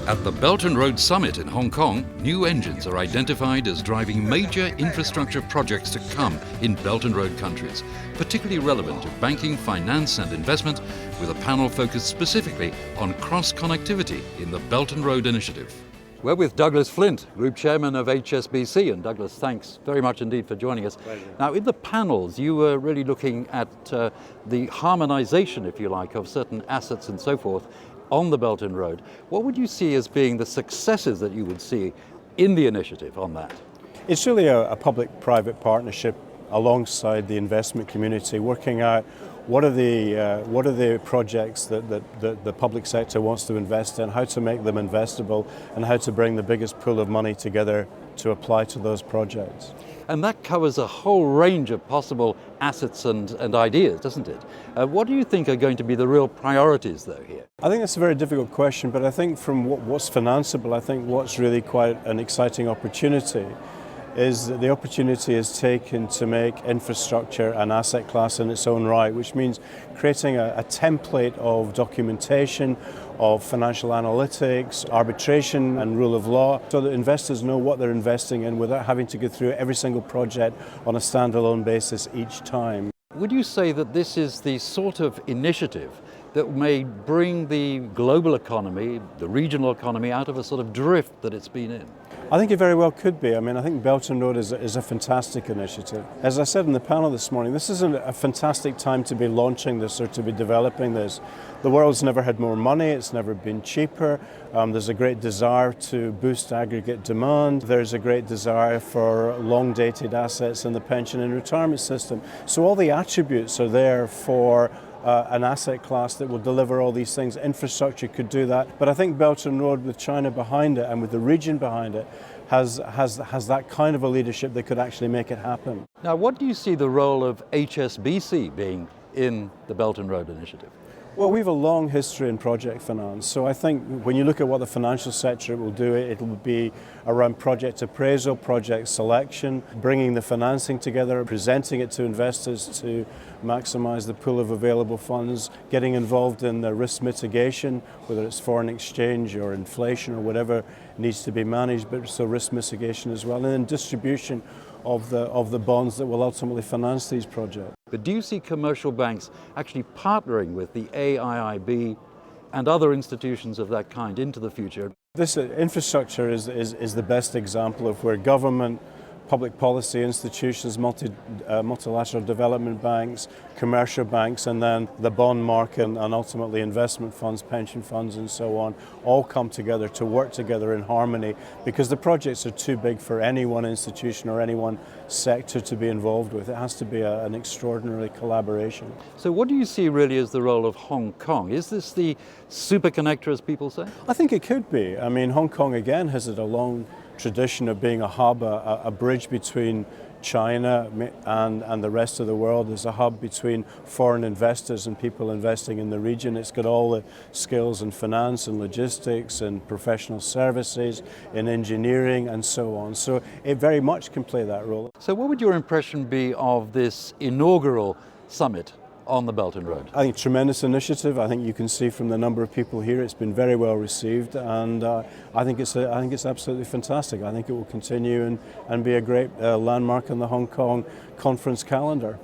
At the Thelton Road Summit in Hong Kong, new engines are identified as driving major infrastructure projects to come in Belt and Road countries, particularly relevant to banking, finance and investment, with a panel focused specifically on cross-connectivity in the Belt and Road initiative. We're with Douglas Flint, Group Chairman of HSBC. And Douglas, thanks very much indeed for joining us. Pleasure. Now, in the panels, you were really looking at the harmonization, if you like, of certain assets and so forth on the Belt and Road. What would you see as being the successes that you would see in the initiative on that? It's really a public-private partnership alongside the investment community, working out what are the projects that the public sector wants to invest in, how to make them investable, and how to bring the biggest pool of money together to apply to those projects. And that covers a whole range of possible assets and ideas, doesn't it? What do you think are going to be the real priorities, though, here? I think that's a very difficult question, but I think from what's financeable, I think what's really quite an exciting opportunity is that the opportunity is taken to make infrastructure an asset class in its own right, which means creating a template of documentation, of financial analytics, arbitration and rule of law, so that investors know what they're investing in without having to go through every single project on a standalone basis each time. Would you say that this is the sort of initiative that may bring the global economy, the regional economy, out of a sort of drift that it's been in? I think it very well could be. I mean, I think Belt and Road is a fantastic initiative. As I said in the panel this morning, this is a fantastic time to be launching this or to be developing this. The world's never had more money, it's never been cheaper. There's a great desire to boost aggregate demand. There's a great desire for long-dated assets in the pension and retirement system. So all the attributes are there for an asset class that will deliver all these things. Infrastructure could do that, but I think Belt and Road, with China behind it and with the region behind it, has that kind of a leadership that could actually make it happen. Now, what do you see the role of HSBC being in the Belt and Road initiative? Well, we have a long history in project finance, so I think when you look at what the financial sector will do, it will be around project appraisal, project selection, bringing the financing together, presenting it to investors to maximize the pool of available funds, getting involved in the risk mitigation, whether it's foreign exchange or inflation or whatever needs to be managed, but so risk mitigation as well, and then distribution of the bonds that will ultimately finance these projects. But do you see commercial banks actually partnering with the AIIB and other institutions of that kind into the future? This infrastructure is the best example of where government, public policy institutions, multilateral development banks, commercial banks, and then the bond market and ultimately investment funds, pension funds and so on, all come together to work together in harmony, because the projects are too big for any one institution or any one sector to be involved with. It has to be an extraordinary collaboration. So what do you see really as the role of Hong Kong? Is this the super connector, as people say? I think it could be. I mean, Hong Kong again has had a long tradition of being a hub, a bridge between China and the rest of the world. There's a hub between foreign investors and people investing in the region. It's got all the skills in finance and logistics and professional services, in engineering and so on. So it very much can play that role. So what would your impression be of this inaugural summit on the Belt and Road? I think tremendous initiative. I think you can see from the number of people here, it's been very well received, and I think it's absolutely fantastic. I think it will continue and be a great landmark in the Hong Kong conference calendar.